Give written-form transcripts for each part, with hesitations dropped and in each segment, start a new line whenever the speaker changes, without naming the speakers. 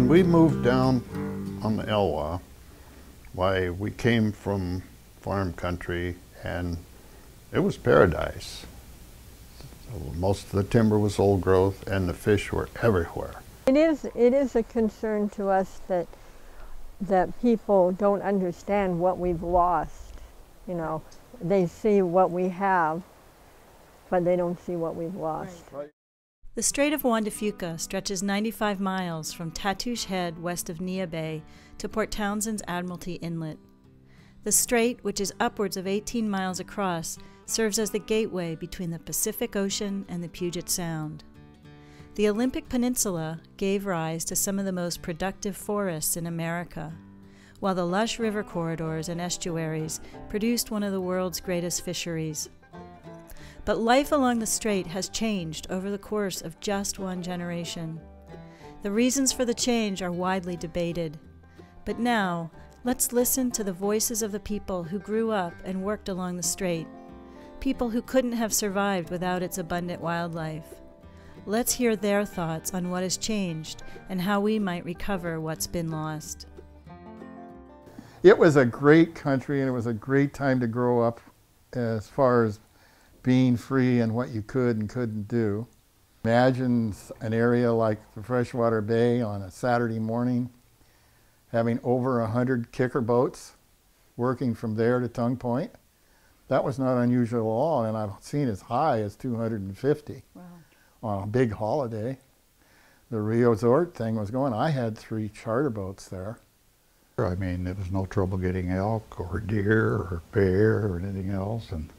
When we moved down on the Elwha, why, we came from farm country and it was paradise. So most of the timber was old growth and the fish were everywhere.
It is a concern to us that people don't understand what we've lost. You know, they see what we have, but they don't see what we've lost.
Right.
The Strait of Juan de Fuca stretches 95 miles from Tatoosh Head west of Nia Bay to Port Townsend's Admiralty Inlet. The strait, which is upwards of 18 miles across, serves as the gateway between the Pacific Ocean and the Puget Sound. The Olympic Peninsula gave rise to some of the most productive forests in America, while the lush river corridors and estuaries produced one of the world's greatest fisheries. But life along the strait has changed over the course of just one generation. The reasons for the change are widely debated. But now, let's listen to the voices of the people who grew up and worked along the strait, people who couldn't have survived without its abundant wildlife. Let's hear their thoughts on what has changed and how we might recover what's been lost.
It was a great country and it was a great time to grow up as far as being free and what you could and couldn't do. Imagine an area like the Freshwater Bay on a Saturday morning having over 100 kicker boats working from there to Tongue Point. That was not unusual at all, and I've seen as high as 250 on a big holiday. The resort thing was going. I had 3 charter boats there.
I mean, there was no trouble getting elk or deer or bear or anything else. And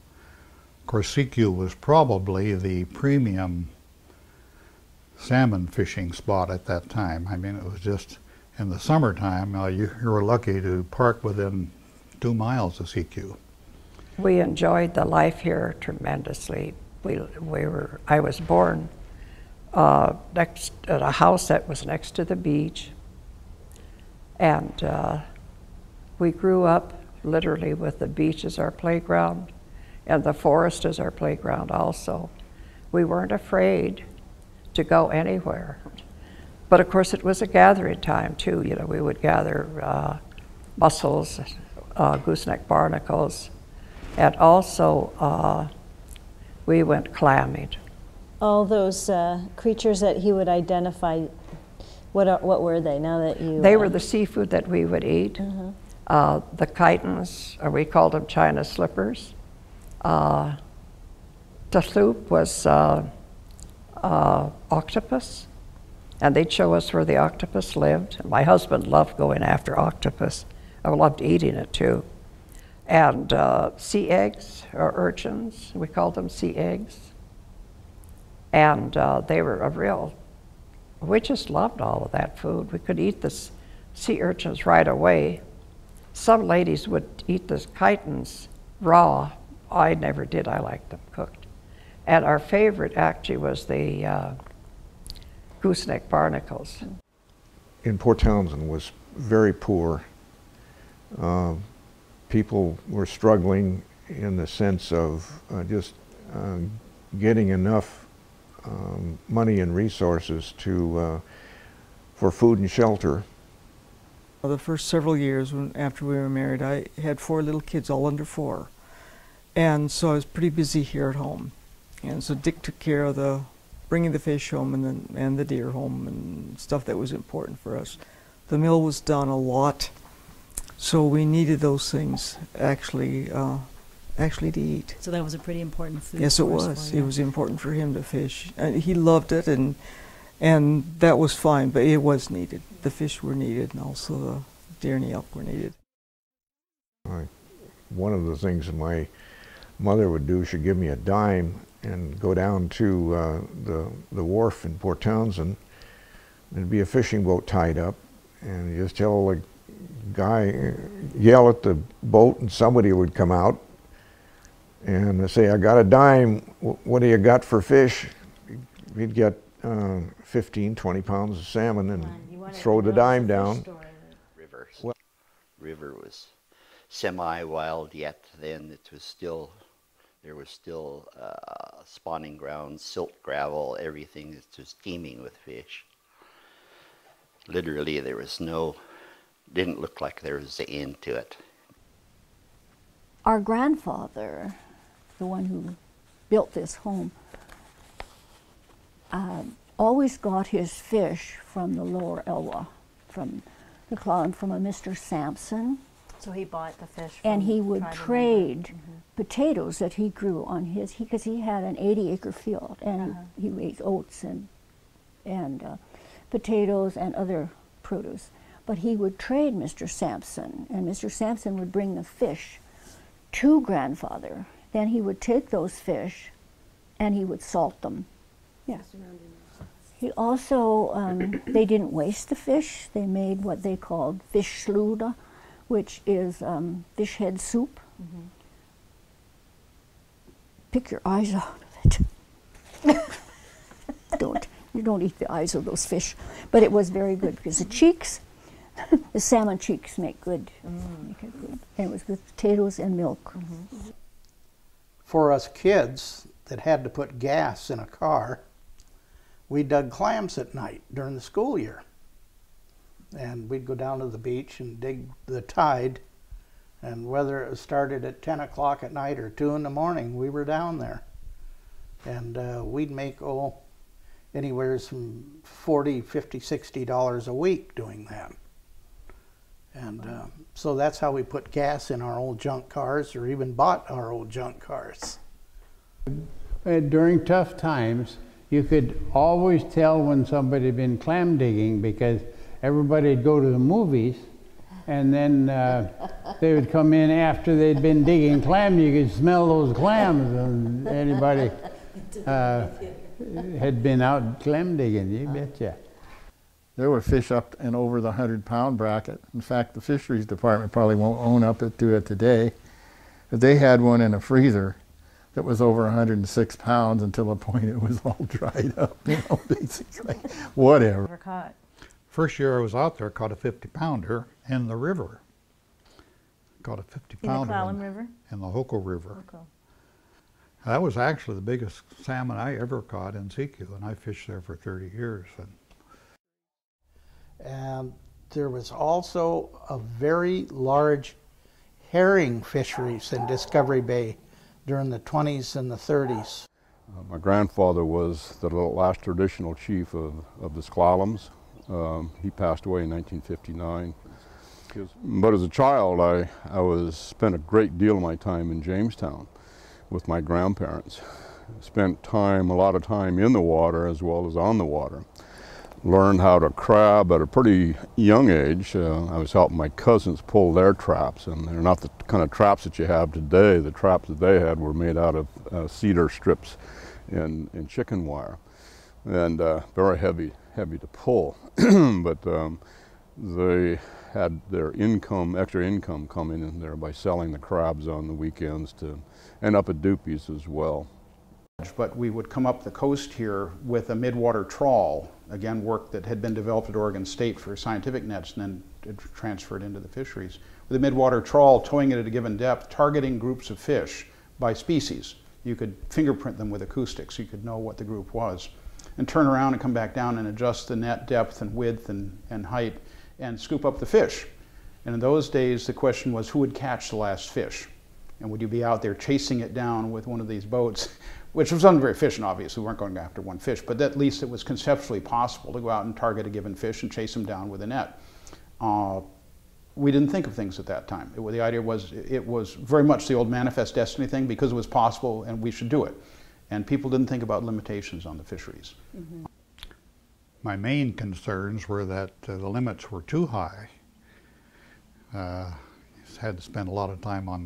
of course, CQ was probably the premium salmon fishing spot at that time. I mean, it was just in the summertime, you were lucky to park within 2 miles of CQ.
We enjoyed the life here tremendously. I was born next at a house that was next to the beach, and we grew up literally with the beach as our playground and the forest as our playground also. We weren't afraid to go anywhere. But of course it was a gathering time too. You know, we would gather mussels, gooseneck barnacles, and also we went clamming.
All those creatures that he would identify, what were they now that you...
They were the seafood that we would eat. Mm-hmm. The chitons, or we called them China slippers. The sloop was octopus, and they'd show us where the octopus lived. My husband loved going after octopus. I loved eating it too. And sea eggs, or urchins, we called them sea eggs. And they were a real, we just loved all of that food. We could eat the sea urchins right away. Some ladies would eat the chitons raw. I never did, I liked them cooked. And our favorite actually was the gooseneck barnacles.
In Port Townsend was very poor. People were struggling in the sense of just getting enough money and resources for food and shelter.
The first several years after we were married, I had 4 little kids, all under 4. And so I was pretty busy here at home. And so Dick took care of bringing the fish home and the deer home and stuff that was important for us. The mill was done a lot, so we needed those things actually to eat.
So that was a pretty important food.
Yes, it was. It was important for him to fish. And he loved it, and that was fine, but it was needed. The fish were needed, and also the deer and the elk were needed.
One of the things that my mother would do, she'd give me a dime and go down to the wharf in Port Townsend. There'd be a fishing boat tied up, and you just tell the guy, yell at the boat, and somebody would come out and say, "I got a dime, what do you got for fish?" We'd get 15, 20 pounds of salmon and throw the dime down.
River was semi-wild yet. Then it was still, there was still spawning grounds, silt gravel, everything. It was teeming with fish. literally there was no, didn't look like there was the end to it.
Our grandfather, the one who built this home, always got his fish from the lower Elwha, from the Clallam, from a Mr. Sampson.
So he bought the fish
And
from
he would trade potatoes that he grew on his, because he had an 80-acre field, and he raised oats and potatoes and other produce. But he would trade Mr. Sampson, and Mr. Sampson would bring the fish to grandfather. Then he would take those fish and he would salt them. Yeah. He also, they didn't waste the fish. They made what they called fish sluda, which is fish head soup. Pick your eyes out of it. You don't eat the eyes of those fish. But it was very good because the cheeks, the salmon cheeks make good. Make it good. And it was with potatoes and milk.
For us kids that had to put gas in a car, we dug clams at night during the school year. And we'd go down to the beach and dig the tide, and whether it started at 10 o'clock at night or 2 in the morning, we were down there. And we'd make, anywhere from $40, $50, $60 a week doing that. And so that's how we put gas in our old junk cars, or even bought our old junk cars.
During tough times, you could always tell when somebody had been clam digging, because everybody would go to the movies, and then they would come in after they'd been digging clam. You could smell those clams, and anybody had been out clam digging, you betcha.
There were fish up and over the 100-pound bracket. In fact, the fisheries department probably won't own up to it today, but they had one in a freezer that was over 106 pounds until the point it was all dried up, basically. Whatever.
Never caught.
First year I was out there, caught a 50-pounder in the river. Caught a 50-pounder
in the Clallam River?
In the Hoko River.
Hoko.
That was actually the biggest salmon I ever caught in Siku, and I fished there for 30 years.
And there was also a very large herring fisheries in Discovery Bay during the 20s and the 30s.
My grandfather was the last traditional chief of the S'Klallams. He passed away in 1959. But as a child, I spent a great deal of my time in Jamestown with my grandparents. Spent a lot of time in the water as well as on the water. Learned how to crab at a pretty young age. I was helping my cousins pull their traps, and they're not the kind of traps that you have today. The traps that they had were made out of cedar strips and chicken wire, and very heavy to pull. But they had their extra income coming in there by selling the crabs on the weekends and up at Doopy's as well.
But we would come up the coast here with a midwater trawl, again work that had been developed at Oregon State for scientific nets and then transferred into the fisheries. With a midwater trawl, towing it at a given depth, targeting groups of fish by species. You could fingerprint them with acoustics, you could know what the group was. And turn around and come back down and adjust the net depth and width and height and scoop up the fish. And in those days the question was, who would catch the last fish? And would you be out there chasing it down with one of these boats? Which was not very efficient, obviously. We weren't going after one fish, but at least it was conceptually possible to go out and target a given fish and chase him down with a net. We didn't think of things at that time. The idea was, it was very much the old manifest destiny thing, because it was possible and we should do it. And people didn't think about limitations on the fisheries.
Mm-hmm. My main concerns were that the limits were too high. Had to spend a lot of time on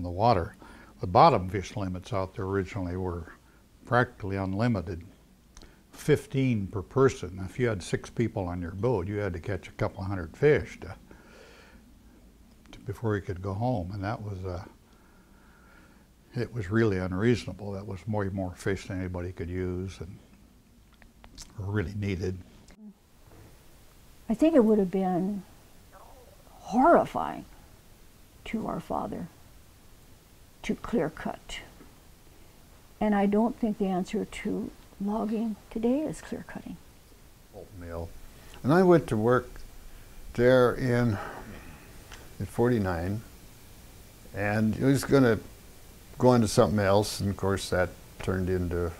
the water. The bottom fish limits out there originally were practically unlimited, 15 per person. If you had 6 people on your boat, you had to catch a couple hundred fish before you could go home, and that was it was really unreasonable. That was more fish than anybody could use and really needed.
I think it would have been horrifying to our father to clear cut. And I don't think the answer to logging today is clear cutting.
Pulp mill. And I went to work there in 49, and he was going to go into something else, and of course that turned into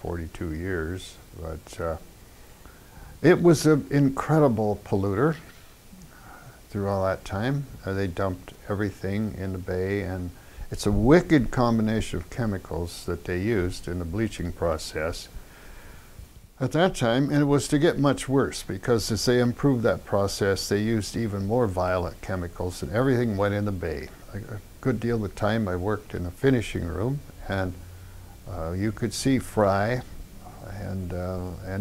42 years. But it was an incredible polluter through all that time. They dumped everything in the bay, and it's a wicked combination of chemicals that they used in the bleaching process at that time, and it was to get much worse because as they improved that process, they used even more violent chemicals, and everything went in the bay. A good deal of the time I worked in a finishing room, and you could see fry and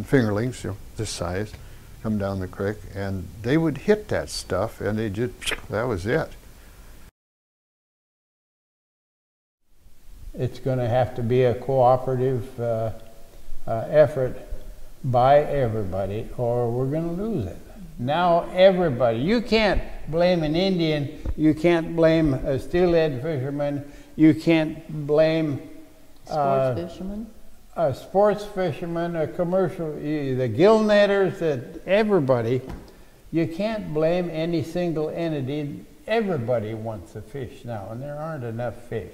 fingerlings, you know, this size, come down the creek, and they would hit that stuff, and they just, that was it.
It's going to have to be a cooperative effort by everybody, or we're going to lose it. Now everybody, you can't blame an Indian, you can't blame a steelhead fisherman, you can't blame
Sports fishermen?
A sports fisherman, a commercial, the gill netters, everybody. You can't blame any single entity. Everybody wants a fish now, and there aren't enough fish.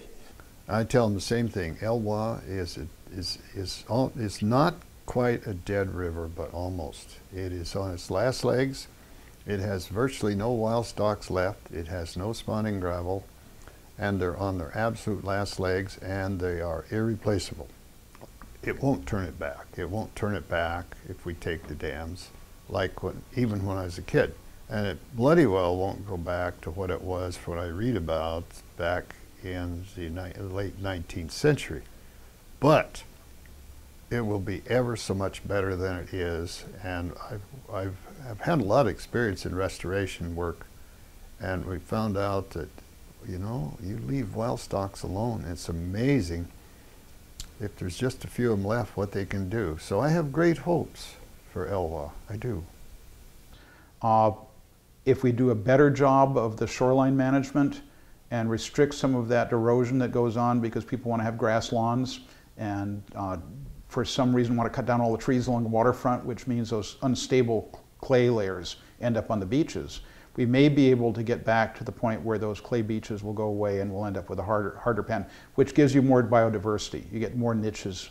I tell them the same thing. Elwha is not quite a dead river, but almost. It is on its last legs. It has virtually no wild stocks left. It has no spawning gravel, and they're on their absolute last legs, and they are irreplaceable. It won't turn it back. It won't turn it back if we take the dams, like even when I was a kid. And it bloody well won't go back to what it was, what I read about back in the late 19th century. But it will be ever so much better than it is. And I've had a lot of experience in restoration work, and we found out that, you know, you leave wild stocks alone. It's amazing, if there's just a few of them left, what they can do. So I have great hopes for Elwha. I do.
If we do a better job of the shoreline management and restrict some of that erosion that goes on because people want to have grass lawns and for some reason want to cut down all the trees along the waterfront, which means those unstable clay layers end up on the beaches, we may be able to get back to the point where those clay beaches will go away and we'll end up with a harder pan, which gives you more biodiversity. You get more niches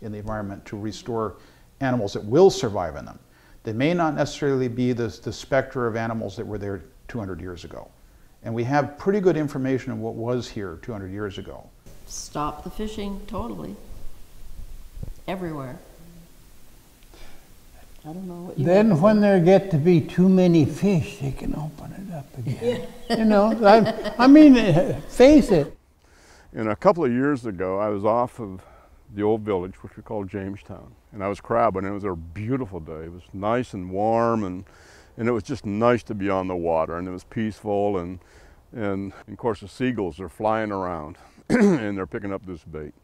in the environment to restore animals that will survive in them. They may not necessarily be the specter of animals that were there 200 years ago. And we have pretty good information of what was here 200 years ago.
Stop the fishing totally. Everywhere. I don't know what you
Then when there get to be too many fish, they can open it up again. You know, I mean, face it.
And a couple of years ago, I was off of the old village, which we call Jamestown, and I was crabbing. It was a beautiful day. It was nice and warm, and it was just nice to be on the water, and it was peaceful, and of course the seagulls are flying around, and they're picking up this bait.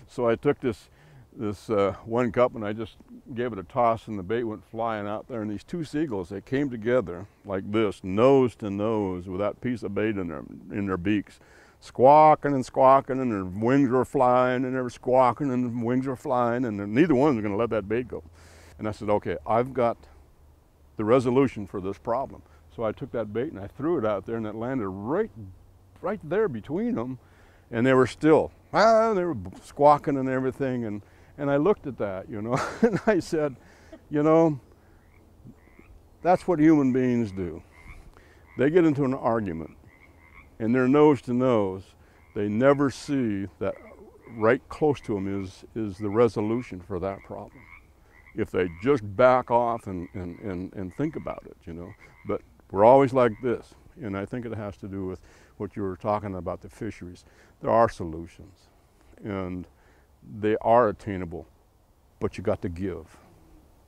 So I took this one cup and I just gave it a toss, and the bait went flying out there, and these two seagulls, they came together like this, nose to nose, with that piece of bait in their beaks, squawking and squawking, and their wings were flying, and they were squawking, and the wings were flying, and neither one was going to let that bait go. And I said, okay, I've got the resolution for this problem. So I took that bait and I threw it out there, and it landed right there between them, and they were still. They were squawking and everything, and I looked at that, you know, and I said, you know, that's what human beings do. They get into an argument, and they're nose to nose. They never see that right close to them is the resolution for that problem. If they just back off and think about it, you know. But we're always like this, and I think it has to do with what you were talking about, the fisheries. There are solutions, and they are attainable, but you got to give.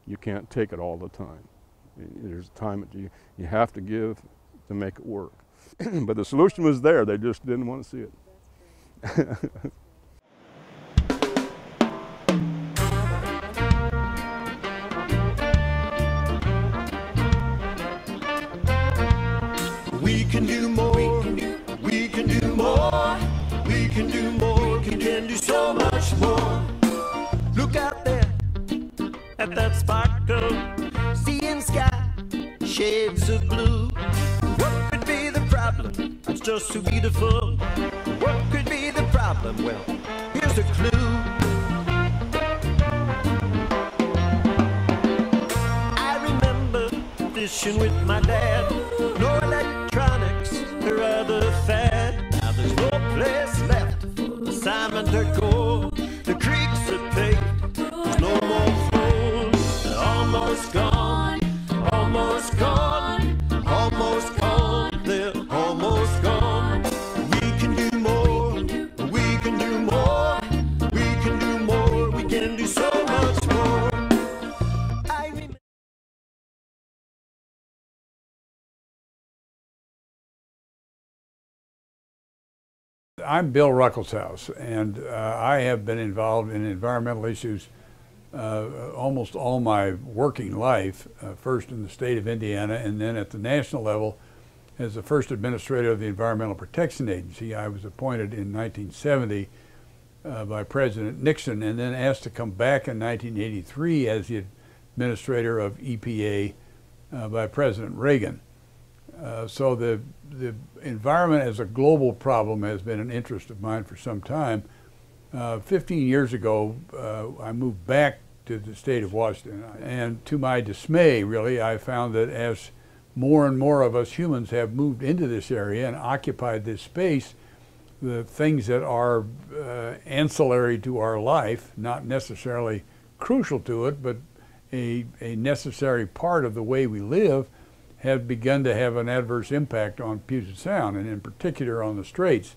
You can't take it all the time. There's a time that you have to give to make it work. But the solution was there, they just didn't want to see it.
We can do more, we can do more, we can do more, we can do so much more. Look out there at that sparkle, seeing sky, shades of blue. What could be the problem? It's just so beautiful. What could be the problem? Well, here's a clue. I remember fishing with my dad. No electronics or other fad. Now there's no place left for salmon to go. The creeks are paved, there's no more flows. They're almost gone, almost gone, almost gone. They're almost gone. We can do more, we can do more, we can do more, we can do so much more. I remember.
I'm Bill Ruckelshaus, and I have been involved in environmental issues almost all my working life, first in the state of Indiana and then at the national level as the first administrator of the Environmental Protection Agency. I was appointed in 1970 by President Nixon and then asked to come back in 1983 as the administrator of EPA by President Reagan. So the environment as a global problem has been an interest of mine for some time. 15 years ago, I moved back to the state of Washington, and to my dismay, really, I found that as more and more of us humans have moved into this area and occupied this space, the things that are ancillary to our life, not necessarily crucial to it, but a necessary part of the way we live, have begun to have an adverse impact on Puget Sound, and in particular on the Straits.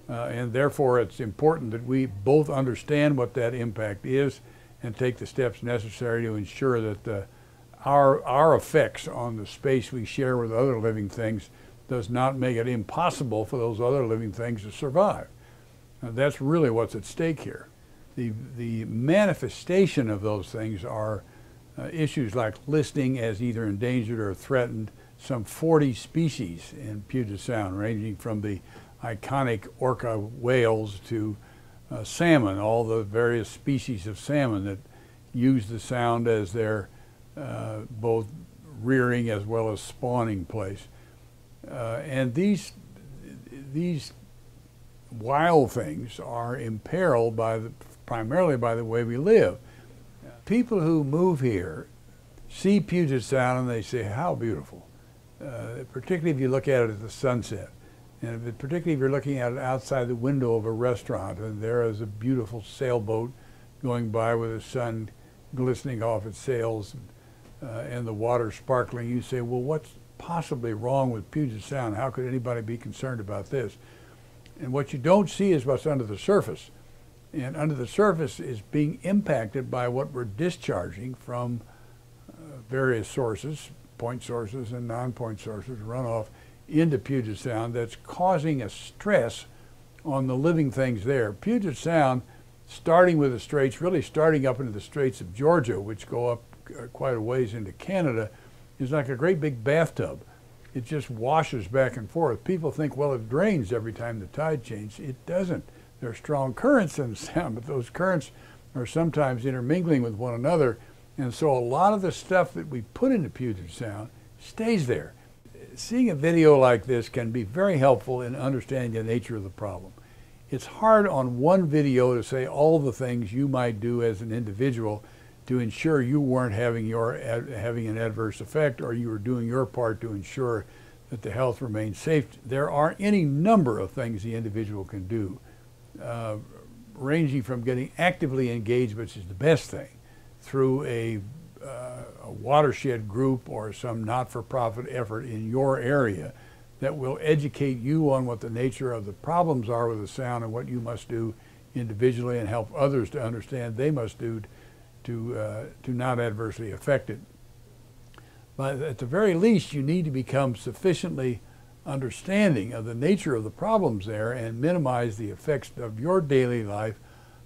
And therefore it's important that we both understand what that impact is and take the steps necessary to ensure that our effects on the space we share with other living things does not make it impossible for those other living things to survive. That's really what's at stake here. The manifestation of those things are issues like listing as either endangered or threatened some 40 species in Puget Sound, ranging from the iconic orca whales to salmon, all the various species of salmon that use the sound as their both rearing as well as spawning place. And these wild things are imperiled by primarily by the way we live. People who move here see Puget Sound and they say, how beautiful, particularly if you look at it at the sunset. And particularly if you're looking at it outside the window of a restaurant and there is a beautiful sailboat going by with the sun glistening off its sails and the water sparkling, you say, well, what's possibly wrong with Puget Sound? How could anybody be concerned about this? And what you don't see is what's under the surface. And under the surface is being impacted by what we're discharging from various sources, point sources and non-point sources, runoff into Puget Sound that's causing a stress on the living things there. Puget Sound, starting with the Straits, really starting up into the Straits of Georgia, which go up quite a ways into Canada, is like a great big bathtub. It just washes back and forth. People think, well, it drains every time the tide changes. It doesn't. There are strong currents in the Sound, but those currents are sometimes intermingling with one another, and so a lot of the stuff that we put into Puget Sound stays there. Seeing a video like this can be very helpful in understanding the nature of the problem. It's hard on one video to say all the things you might do as an individual to ensure you weren't having an adverse effect, or you were doing your part to ensure that the health remains safe. There are any number of things the individual can do, ranging from getting actively engaged, which is the best thing, through a watershed group or some not-for-profit effort in your area that will educate you on what the nature of the problems are with the Sound and what you must do individually, and help others to understand they must do to not adversely affect it. But at the very least, you need to become sufficiently understanding of the nature of the problems there and minimize the effects of your daily life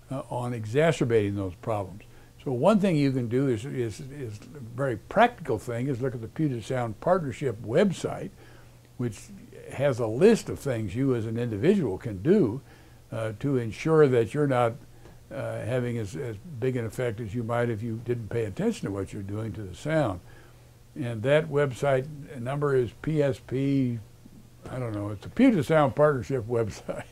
on exacerbating those problems. So one thing you can do is a very practical thing is look at the Puget Sound Partnership website, which has a list of things you as an individual can do to ensure that you're not having as big an effect as you might if you didn't pay attention to what you're doing to the sound. And that website number is PSP, I don't know, it's the Puget Sound Partnership website.